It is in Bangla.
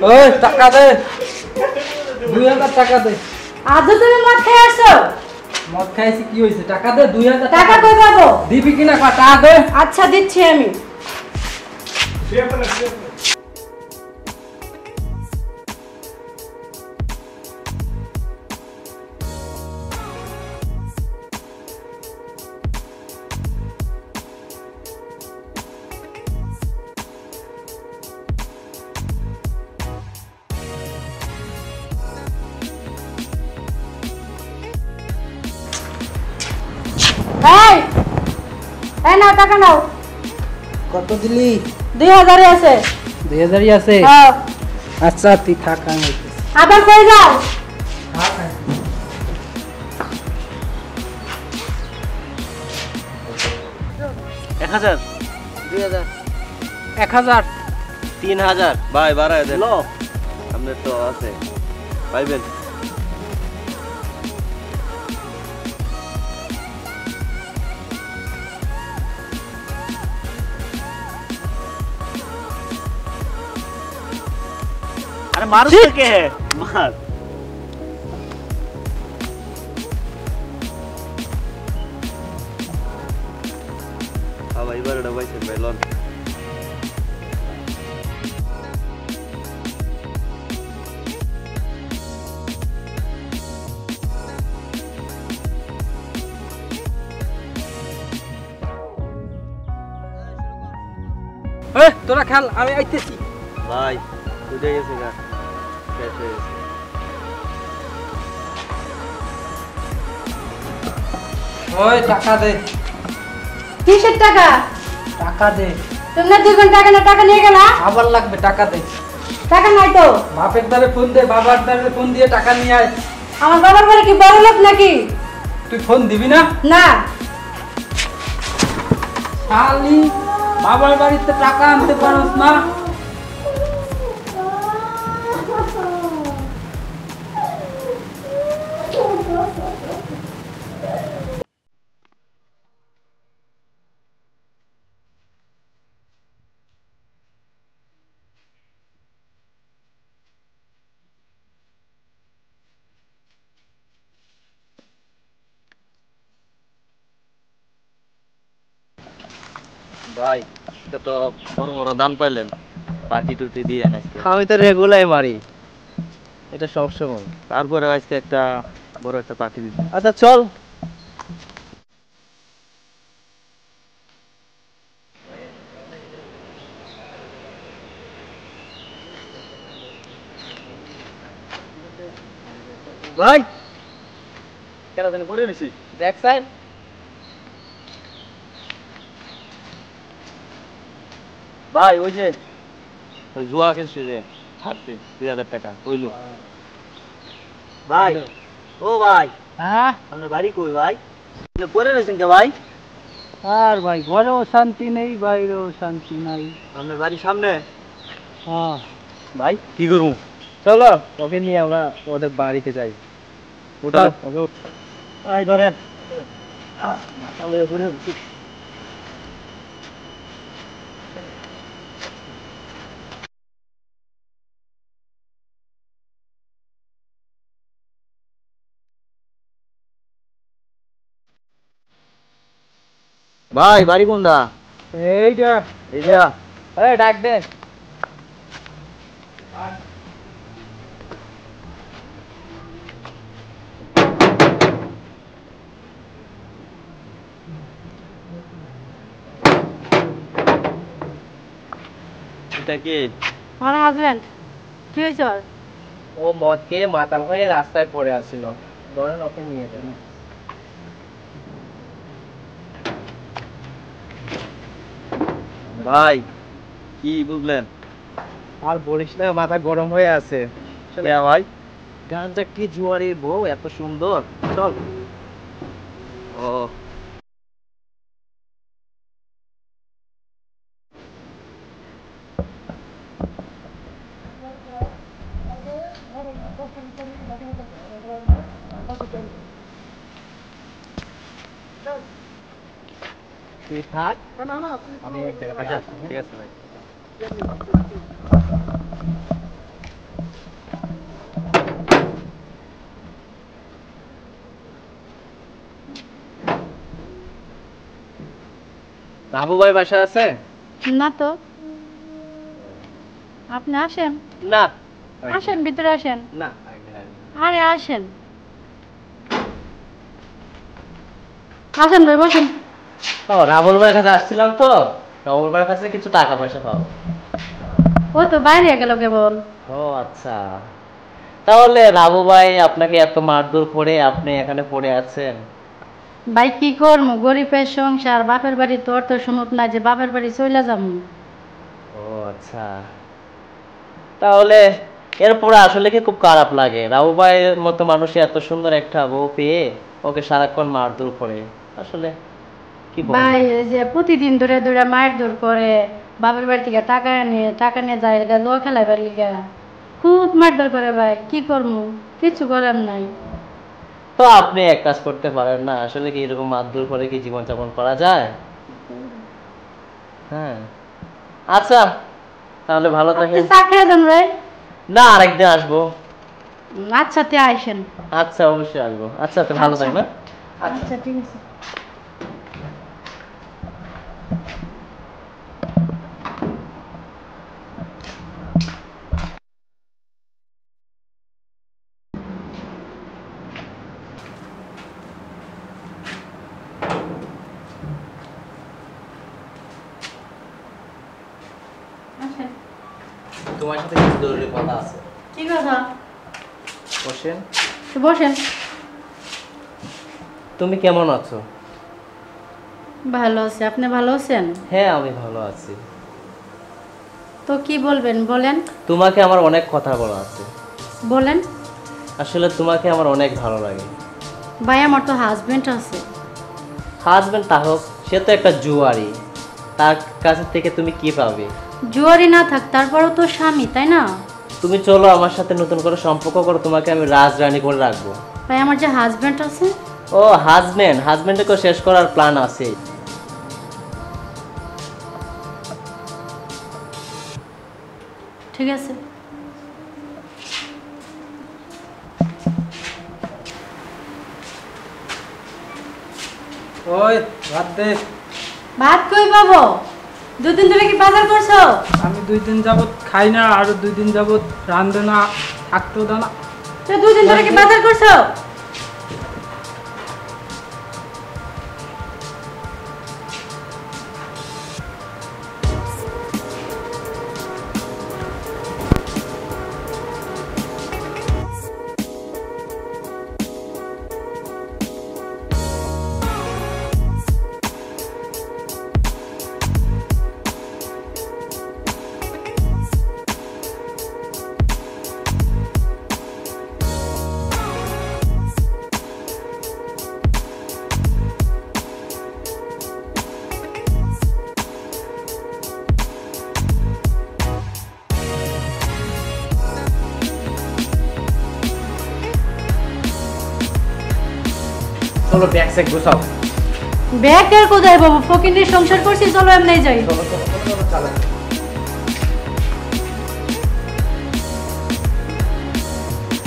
ওই টাকা দে 2000 টাকা দে আজ তুমি মদ খেয়ে আসছো মদ খাইছি কি হইছে টাকা দে 2000 টাকা কই পাবো দিবি কিনা টাকা দে আচ্ছা দিচ্ছি আমি এই এই নাও টাকা নাও কত দিলি 2000 আছে 2000 আছে হ্যাঁ আচ্ছা তুই থাক আমি আবার কই যাও থাক 1000 2000 1000 3000 ভাই বাড়ায় দেন লো আমাদের তো আছে পাইবেন अरे मारो तो क्या है मार अब भाई बार डबाई से बेलोन এ তোরা খেল আমি আইতেছি भाई तुझे ये सिखा कैसे ওই টাকা দে কিসের টাকা টাকা দে তোমরা 2 ঘন্টা আগে না টাকা নিয়ে গেলা আবার লাগবে টাকা দে টাকা নাই তো বাপের দ্বারে ফোন দে বাবার দ্বারে ফোন দিয়ে টাকা নিয়ে আয় আমার বাবার বাড়ি কি বড় লোক নাকি তুই ফোন দিবি না না শালি বাবার বাড়িতে টাকা আনতে পারোস না भाई तो बड़ बड़ दान पाइलेन পার্টি টুটি দিয়ে আজকে আমি তো রেগুলাই মারি এটা সব সময় তারপরে আজকে একটা বড় একটা পার্টি দিতে আচ্ছা চল ভাই কেন জানি পড়ে নিছি দেখ সাইন ভাই ওই যে ওই জুয়া খেলছে যে হারতে 2000 টাকা কইলো ভাই ও ভাই হ্যাঁ আপনার বাড়ি কই ভাই আপনি পড়ে রয়েছেন কে ভাই আর ভাই ঘরেও শান্তি নেই বাইরেও শান্তি নাই আপনার বাড়ির সামনে হ্যাঁ ভাই কি করবো চলো ওকে নিয়ে আমরা ওদের বাড়িতে যাই ওটা ওকে আই ধরেন তাহলে ঘুরে ভাই বাড়ি কোনটা এইটা এইটা আরে ডাক দে এটা কি আমার হাজবেন্ড কি হইছে ওর? ও মদ খেয়ে মাতাল হয়ে রাস্তায় পড়ে আসছিল ধরেন ওকে নিয়ে যান ভাই কি বুঝলেন আর বলিস না মাথা গরম হয়ে আছে ভাই গানটা কি জুয়ারি বউ এত সুন্দর চল ও তুই থাক আমি এক জায়গায় আচ্ছা ঠিক আছে ভাই রাবু ভাই বাসা আছে? না তো। আপনি আসেন, না আসেন ভিতরে আসেন। না আরে আসেন, আসেন ভাই বসেন। ও রাবুল ভাইয়ের কাছে আসছিলাম তো, রাবুল ভাইয়ের কাছে কিছু টাকা পয়সা পাবো। ও তো বাইরে গেল কেবল। ও আচ্ছা, তাহলে রাবু ভাই আপনাকে এত মারধর করে আপনি এখানে পড়ে আছেন? ভাই কি করবো, গরিবের সংসার, বাপের বাড়ি তোর তো শুনুত না যে বাপের বাড়ি চলে যাবো। ও আচ্ছা, তাহলে এরপরে আসলে কি খুব খারাপ লাগে? রাবু ভাইয়ের মতো মানুষ এত সুন্দর একটা বউ পেয়ে ওকে সারাক্ষণ মারধর করে, আসলে কি বলবো? ভাই এই যে প্রতিদিন ধরে ধরে মায়ের দূর করে, বাপের বাড়ি থেকে টাকা নিয়ে যায়, এটা লো খেলাইবার লিগা খুব মারধর করে ভাই, কি করবো, কিছু করার নাই। তো আপনি এক কাজ করতে পারেন না, আসলে কি এরকম মারধর করে কি জীবনযাপন করা যায়? হ্যাঁ আচ্ছা, তাহলে ভালো আপনি থাকেন। চা খেয়ে দেন ভাই। না, আরেকদিন আসবো। আচ্ছা তে আইসেন। আচ্ছা অবশ্যই আসবো। আচ্ছা তো ভালো থাকেন। না আচ্ছা ঠিক আছে। আসেন। তোমার সাথে কিছু জরুরি কথা আছে। কি কথা? বসেন। তো বসেন। তুমি কেমন আছো? ভালো আছি, আপনি ভালো আছেন? হ্যাঁ আমি ভালো আছি। তো কি বলবেন বলেন। তোমাকে আমার অনেক কথা বলা আছে। বলেন। আসলে তোমাকে আমার অনেক ভালো লাগে। ভাই আমার তো হাজবেন্ড আছে। হাজবেন্ড তা হোক, সে তো একটা জুয়ারি, তার কাছে থেকে তুমি কি পাবে? জুয়ারি না থাক তারপরেও তো স্বামী, তাই না? তুমি চলো আমার সাথে নতুন করে সম্পর্ক করো, তোমাকে আমি রাজরানী করে রাখবো। ভাই আমার যে হাজবেন্ড আছে। ও হাজবেন্ডকে শেষ করার প্ল্যান আছে। ঠিক আছে। ওই ভাত দে। ভাত কই পাবো? দুদিন ধরে কি বাজার করছো? আমি 2 দিন যাবত খাই না, আর 2 দিন যাবত রান্ধে না, থাকতেও দাও না। তো দুদিন ধরে কি বাজার করছো? চলো ব্যাগ স্যাগ গোছাও। ব্যাগ আর কোথায় বাবু, ফকিনের সংসার করছি, চলো এমনি যাই। চলো চলো চলো চলো, চালাও।